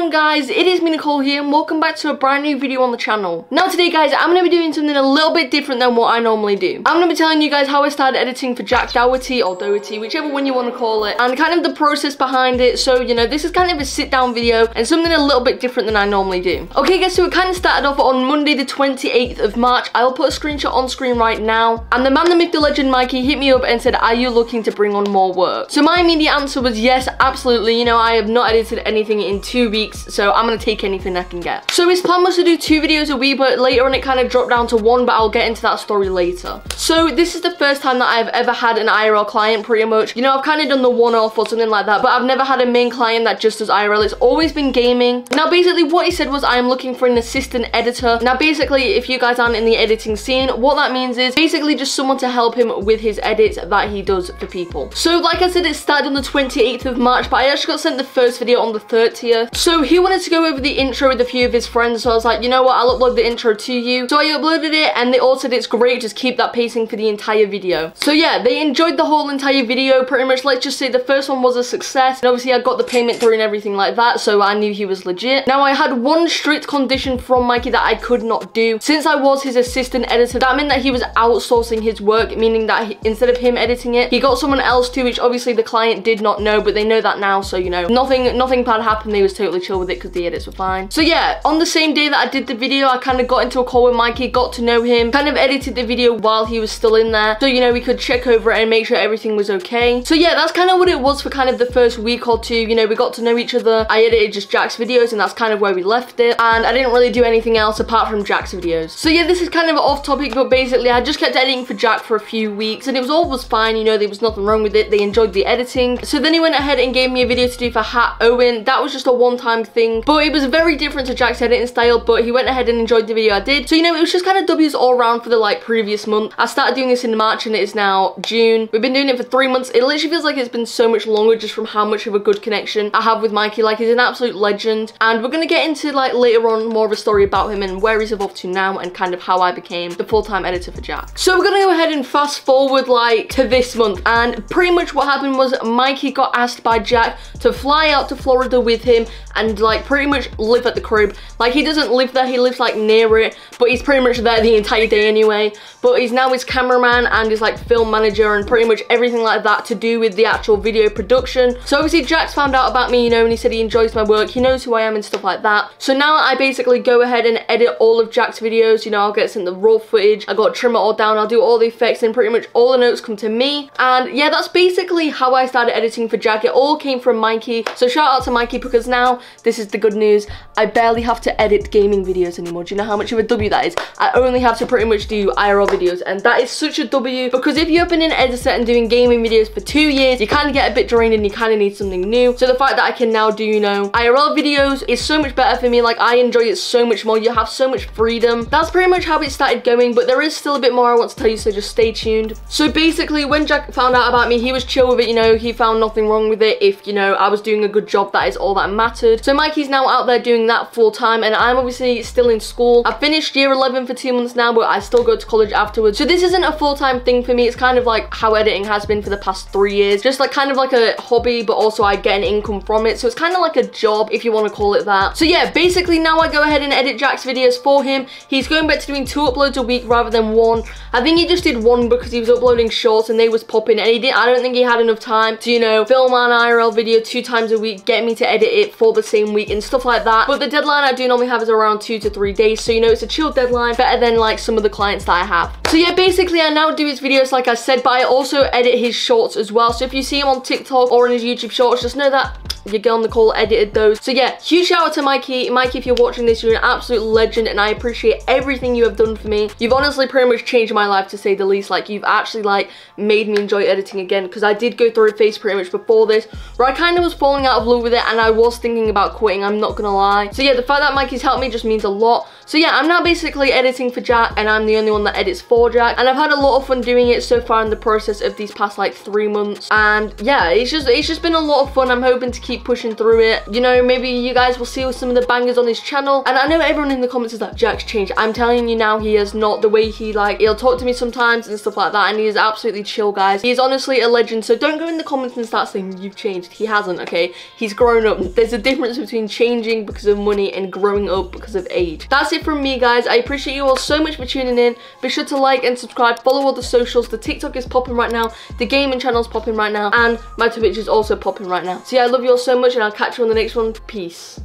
on guys, it is me Nicole here and welcome back to a brand new video on the channel. Now today guys, I'm going to be doing something a little bit different than what I normally do. I'm going to be telling you guys how I started editing for Jack Doherty or Doherty, whichever one you want to call it, and kind of the process behind it. So, you know, this is kind of a sit down video and something a little bit different than I normally do. Okay guys, so it kind of started off on Monday the 28th of March. I'll put a screenshot on screen right now. And the man, the myth, the legend, Mikey hit me up and said, are you looking to bring on more work? So my immediate answer was yes, absolutely. You know, I have not edited anything in 2 weeks, so I'm gonna take anything I can get. So his plan was to do 2 videos a week, but later on it kind of dropped down to 1, but I'll get into that story later. So this is the first time that I've ever had an IRL client, pretty much. You know, I've kind of done the one-off or something like that, but I've never had a main client that just does IRL. It's always been gaming. Now basically what he said was, I am looking for an assistant editor. Now basically, if you guys aren't in the editing scene, what that means is basically just someone to help him with his edits that he does for people. So like I said, it started on the 28th of March, but I actually got sent the first video on the 30th. So he wanted to go over the intro with a few of his friends, so I was like, you know what, I'll upload the intro to you. So I uploaded it and they all said it's great, just keep that pacing for the entire video. So yeah, they enjoyed the whole entire video pretty much. Let's just say the first one was a success, and obviously I got the payment through and everything like that, so I knew he was legit. Now I had one strict condition from Mikey that I could not do. Since I was his assistant editor, that meant that he was outsourcing his work, meaning that instead of him editing it, he got someone else to, which obviously the client did not know, but they know that now, so you know, nothing bad happened. They was totally chill with it because the edits were fine. So yeah, on the same day that I did the video, I kind of got into a call with Mikey, got to know him, kind of edited the video while he was still in there, so you know, we could check over it and make sure everything was okay. So yeah, that's kind of what it was for kind of the first week or two. You know, we got to know each other. I edited just Jack's videos and that's kind of where we left it, and I didn't really do anything else apart from Jack's videos. So yeah, this is kind of off topic, but basically I just kept editing for Jack for a few weeks and it was always fine. You know, there was nothing wrong with it. They enjoyed the editing. So then he went ahead and gave me a video to do for Hat Owen. That was just a one-time thing, but it was very different to Jack's editing style, but he went ahead and enjoyed the video I did. So you know, it was just kind of W's all around for the like previous month. I started doing this in March and it is now June. We've been doing it for 3 months. It literally feels like it's been so much longer just from how much of a good connection I have with Mikey. Like, he's an absolute legend, and we're gonna get into like later on more of a story about him and where he's evolved to now and kind of how I became the full-time editor for Jack. So we're gonna go ahead and fast forward like to this month, and pretty much what happened was Mikey got asked by Jack to fly out to Florida with him and like pretty much live at the crib. Like, he doesn't live there, he lives like near it, but he's pretty much there the entire day anyway. But he's now his cameraman and his like film manager and pretty much everything like that to do with the actual video production. So obviously Jack's found out about me, you know, and he said he enjoys my work, he knows who I am and stuff like that. So now I basically go ahead and edit all of Jack's videos. You know, I'll get sent the raw footage, I gotta trim it all down, I'll do all the effects, and pretty much all the notes come to me. And yeah, that's basically how I started editing for Jack. It all came from Mikey, so shout out to Mikey, because now this is the good news, I barely have to edit gaming videos anymore. Do you know how much of a W that is? I only have to pretty much do IRL videos, and that is such a W, because if you've been an editor and doing gaming videos for 2 years, you kind of get a bit drained and you kind of need something new. So the fact that I can now do, you know, IRL videos is so much better for me. Like, I enjoy it so much more. You have so much freedom. That's pretty much how it started going, but there is still a bit more I want to tell you, so just stay tuned. So basically, when Jack found out about me, he was chill with it. You know, he found nothing wrong with it. If, you know, I was doing a good job, that is all that mattered. So Mikey's now out there doing that full time, and I'm obviously still in school. I finished year 11 for 2 months now, but I still go to college afterwards. So this isn't a full-time thing for me. It's kind of like how editing has been for the past 3 years. Just like kind of like a hobby, but also I get an income from it. So it's kind of like a job, if you want to call it that. So yeah, basically now I go ahead and edit Jack's videos for him. He's going back to doing 2 uploads a week rather than 1. I think he just did 1 because he was uploading shorts and they was popping, and I don't think he had enough time to, you know, film an IRL video 2 times a week, get me to edit it for the same week and stuff like that. But the deadline I do normally have is around 2 to 3 days, so you know, it's a chill deadline, better than like some of the clients that I have. So yeah, basically I now do his videos like I said, but I also edit his shorts as well. So if you see him on TikTok or in his YouTube shorts, just know that your girl Nicole edited those. So yeah, huge shout out to Mikey. Mikey, if you're watching this, you're an absolute legend and I appreciate everything you have done for me. You've honestly pretty much changed my life, to say the least. Like, you've actually like made me enjoy editing again, because I did go through a phase pretty much before this where I kind of was falling out of love with it and I was thinking about quitting, I'm not gonna lie. So yeah, the fact that Mikey's helped me just means a lot. So yeah, I'm now basically editing for Jack and I'm the only one that edits for Jack, and I've had a lot of fun doing it so far in the process of these past like 3 months. And yeah, it's just been a lot of fun. I'm hoping to keep pushing through it. You know, maybe you guys will see some of the bangers on his channel. And I know everyone in the comments is like, Jack's changed. I'm telling you now, he is not the way he like, he'll talk to me sometimes and stuff like that, and he is absolutely chill, guys. He is honestly a legend, so don't go in the comments and start saying you've changed. He hasn't, okay? He's grown up. There's a difference between changing because of money and growing up because of age. That's it from me, guys. I appreciate you all so much for tuning in. Be sure to like and subscribe, follow all the socials. The TikTok is popping right now, the gaming channel is popping right now, and my Twitch is also popping right now. So yeah, I love you all so much, and I'll catch you on the next one. Peace.